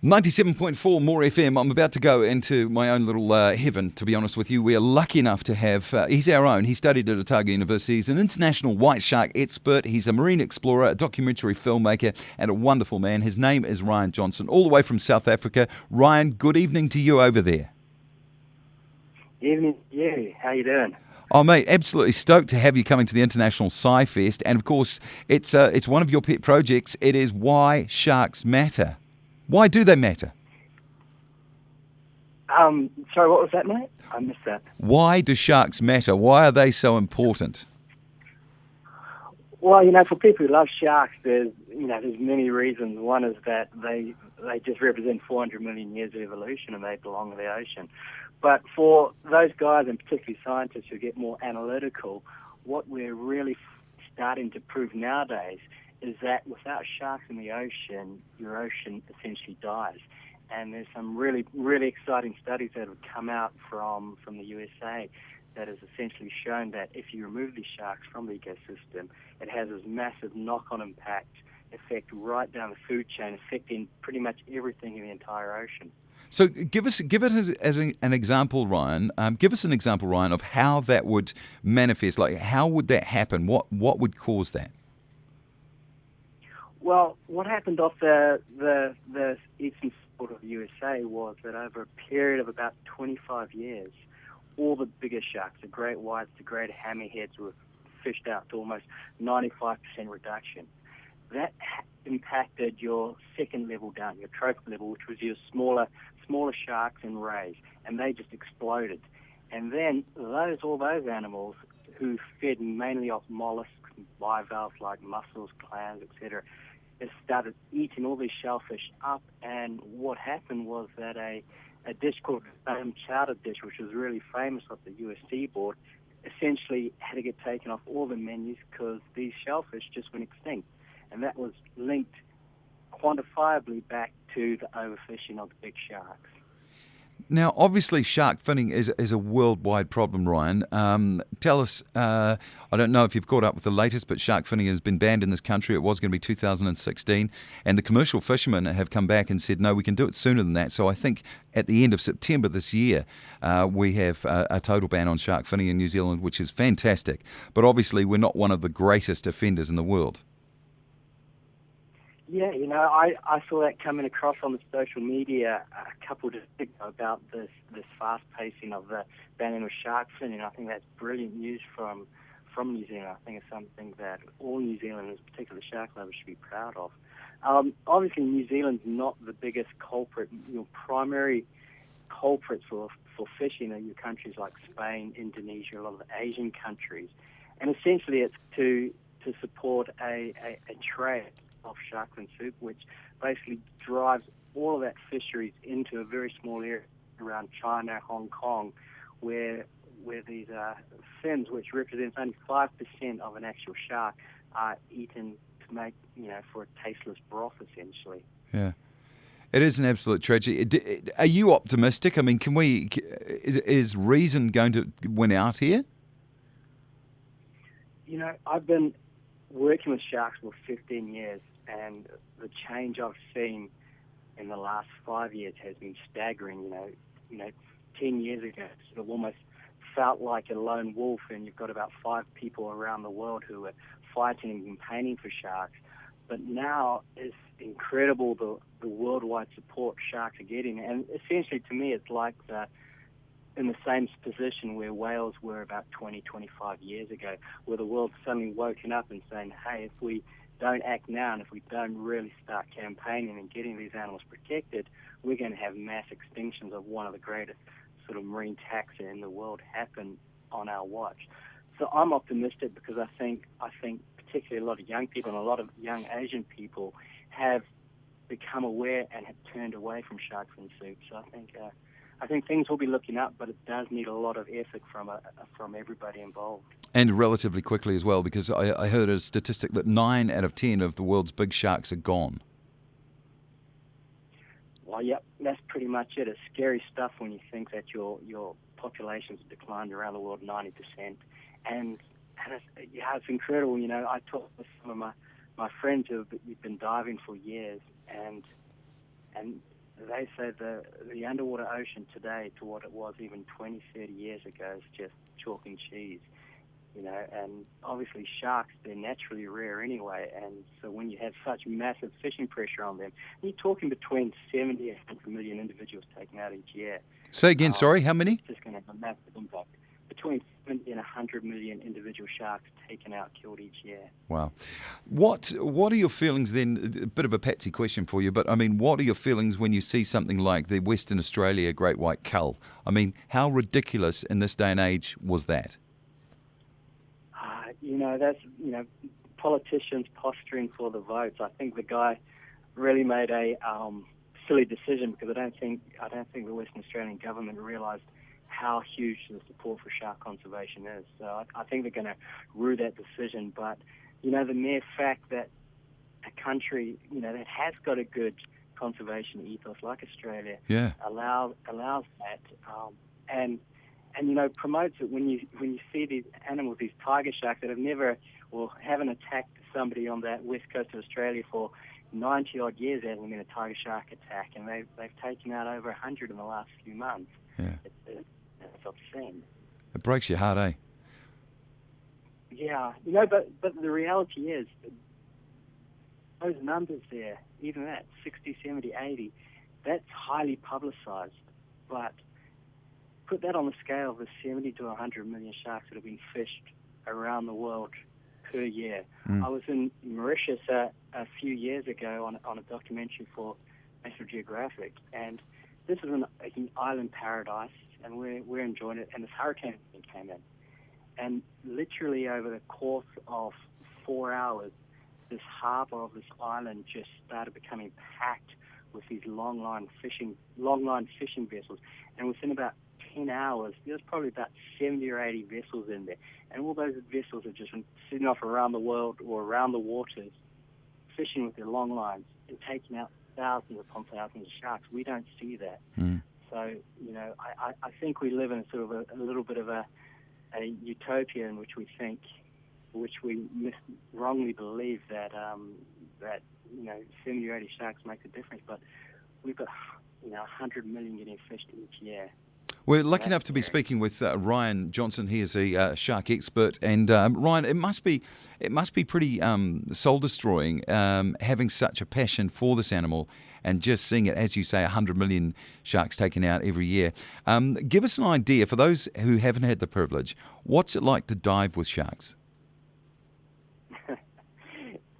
97.4 More FM. I'm about to go into my own little heaven, to be honest with you. We are lucky enough to have, he's our own. He studied at Otago University. He's an international white shark expert. He's a marine explorer, a documentary filmmaker, and a wonderful man. His name is Ryan Johnson, all the way from South Africa. Ryan, good evening to you over there. Evening to you. How you doing? Oh, mate, absolutely stoked to have you coming to the International Sci-Fest. And, of course, it's one of your pet projects. It is Why Sharks Matter. Why do they matter? Sorry, what was that, mate? I missed that. Why do sharks matter? Why are they so important? Well, for people who love sharks, there's many reasons. One is that they just represent 400 million years of evolution and they belong in the ocean. But for those guys, and particularly scientists who get more analytical, what we're really starting to prove nowadays is that without sharks in the ocean, your ocean essentially dies. And there's some really, really exciting studies that have come out from the USA that has essentially shown that if you remove these sharks from the ecosystem, it has this massive knock-on impact effect right down the food chain, affecting pretty much everything in the entire ocean. So give it as an example, Ryan. Give us an example, Ryan, of how that would manifest. Like, how would that happen? What would cause that? Well, what happened off the eastern seaboard of the USA was that over a period of about 25 years, all the bigger sharks, the great whites, the great hammerheads, were fished out to almost 95% reduction. That impacted your second level down, your trophic level, which was your smaller sharks and rays, and they just exploded. And then all those animals who fed mainly off mollusks, bivalves like mussels, clams, etc., it started eating all these shellfish up, and what happened was that a dish called the chowder dish, which was really famous off the US seaboard, essentially had to get taken off all the menus because these shellfish just went extinct. And that was linked quantifiably back to the overfishing of the big sharks. Now, obviously, shark finning is a worldwide problem, Ryan. Tell us, I don't know if you've caught up with the latest, but shark finning has been banned in this country. It was going to be 2016. And the commercial fishermen have come back and said, no, we can do it sooner than that. So I think at the end of September this year, we have a total ban on shark finning in New Zealand, which is fantastic. But obviously, we're not one of the greatest offenders in the world. Yeah, I saw that coming across on the social media a couple of days ago about this fast pacing of the banning of shark finning. I think that's brilliant news from New Zealand. I think it's something that all New Zealanders, particularly shark lovers, should be proud of. Obviously, New Zealand's not the biggest culprit. Your primary culprits for fishing are your countries like Spain, Indonesia, a lot of the Asian countries. And essentially it's to support a trade of shark fin soup, which basically drives all of that fisheries into a very small area around China, Hong Kong, where these fins, which represents only 5% of an actual shark, are eaten to make, for a tasteless broth, essentially. Yeah. It is an absolute tragedy. Are you optimistic? I mean, is reason going to win out here? I've been working with sharks for 15 years, and the change I've seen in the last 5 years has been staggering. 10 years ago, it sort of almost felt like a lone wolf, and you've got about 5 people around the world who are fighting and campaigning for sharks. But now it's incredible the worldwide support sharks are getting, and essentially to me it's like in the same position where whales were about 20, 25 years ago, where the world's suddenly woken up and saying, hey, if we don't act now and if we don't really start campaigning and getting these animals protected, we're going to have mass extinctions of one of the greatest sort of marine taxa in the world happen on our watch. So I'm optimistic because I think particularly a lot of young people and a lot of young Asian people have become aware and have turned away from shark fin soup. So I think things will be looking up, but it does need a lot of effort from everybody involved. And relatively quickly as well, because I heard a statistic that 9 out of 10 of the world's big sharks are gone. Well, yep, that's pretty much it. It's scary stuff when you think that your populations have declined around the world 90%. And it's incredible. I talked with some of my friends who have been diving for years, and they say the underwater ocean today to what it was even 20, 30 years ago is just chalk and cheese. And obviously sharks, they're naturally rare anyway, and so when you have such massive fishing pressure on them, you're talking between 70 and 100 million individuals taken out each year. Say again, sorry, how many? It's just going to have a massive impact. Between 70 and 100 million individual sharks taken out, killed each year. Wow. What are your feelings then? A bit of a patsy question for you, but I mean, what are your feelings when you see something like the Western Australia great white cull? I mean, how ridiculous in this day and age was that? That's politicians posturing for the votes. I think the guy really made a silly decision, because I don't think the Western Australian government realised how huge the support for shark conservation is. So I think they're going to rue that decision. But the mere fact that a country that has got a good conservation ethos like Australia allows that and promotes it when you see these animals, these tiger sharks that have never or haven't attacked somebody on that west coast of Australia for 90 odd years. There hasn't been a tiger shark attack, and they've taken out over 100 in the last few months. Yeah, it's obscene. It breaks your heart, eh? Yeah, but the reality is those numbers there, even that 60, 70, 80, that's highly publicised, but put that on the scale of the 70 to 100 million sharks that have been fished around the world per year. I was in Mauritius a few years ago on a documentary for National Geographic, and this is an island paradise, and we're enjoying it, and this hurricane came in. And literally over the course of 4 hours, this harbour of this island just started becoming packed with these long line fishing vessels, and within about 10 hours, there's probably about 70 or 80 vessels in there. And all those vessels are just sitting off around the world or around the waters, fishing with their long lines and taking out thousands upon thousands of sharks. We don't see that. So, I think we live in sort of a little bit of a utopia in which we wrongly believe that 70 or 80 sharks make a difference. But we've got 100 million getting fished each year. We're lucky enough to be speaking with Ryan Johnson. He is a shark expert, and Ryan, it must be pretty soul destroying having such a passion for this animal and just seeing it, as you say, 100 million sharks taken out every year. Give us an idea, for those who haven't had the privilege, what's it like to dive with sharks?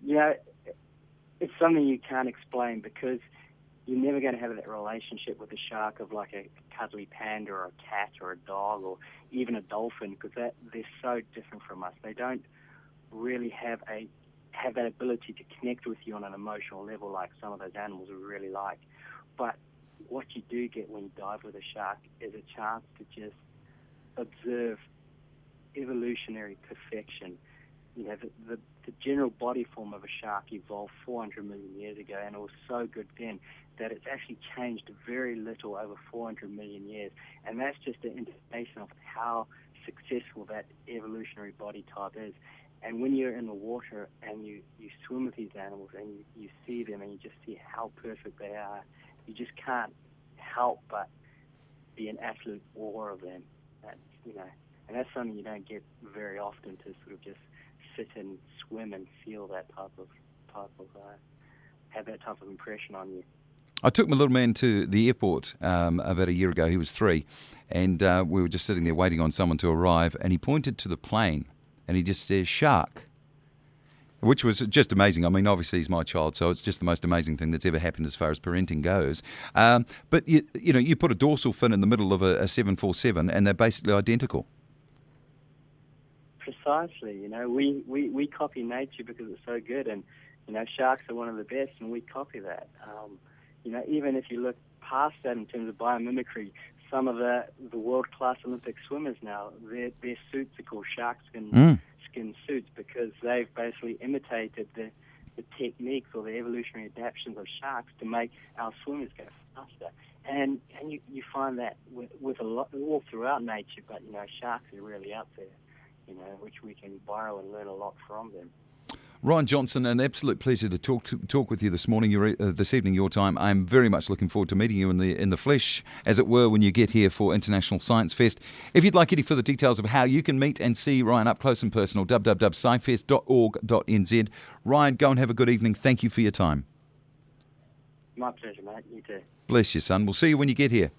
It's something you can't explain, because you're never going to have that relationship with a shark of like a cuddly panda or a cat or a dog or even a dolphin, because they're so different from us. They don't really have that ability to connect with you on an emotional level like some of those animals we really like. But what you do get when you dive with a shark is a chance to just observe evolutionary perfection. The general body form of a shark evolved 400 million years ago, and it was so good then that it's actually changed very little over 400 million years. And that's just an indication of how successful that evolutionary body type is. And when you're in the water and you swim with these animals and you see them and you just see how perfect they are, you just can't help but be in absolute awe of them. And that's something you don't get very often, to sort of just sit and swim and feel that type of have that type of impression on you. I took my little man to the airport about a year ago. He was 3, and we were just sitting there waiting on someone to arrive, and he pointed to the plane and he just says, "Shark," which was just amazing. I mean, obviously he's my child, so it's just the most amazing thing that's ever happened as far as parenting goes. But you put a dorsal fin in the middle of a 747 and they're basically identical. Precisely. We copy nature because it's so good, and sharks are one of the best, and we copy that. Even if you look past that in terms of biomimicry, some of the world-class Olympic swimmers now, their suits are called shark skin suits, because they've basically imitated the techniques or the evolutionary adaptations of sharks to make our swimmers go faster. And you find that with a lot all throughout nature, but sharks are really out there, which we can borrow and learn a lot from them. Ryan Johnson, an absolute pleasure to talk with you this morning, this evening, your time. I'm very much looking forward to meeting you in the flesh, as it were, when you get here for International Science Fest. If you'd like any further details of how you can meet and see Ryan up close and personal, www.scifest.org.nz. Ryan, go and have a good evening. Thank you for your time. My pleasure, mate. You too. Bless you, son. We'll see you when you get here.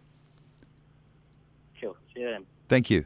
Sure. See you then. Thank you.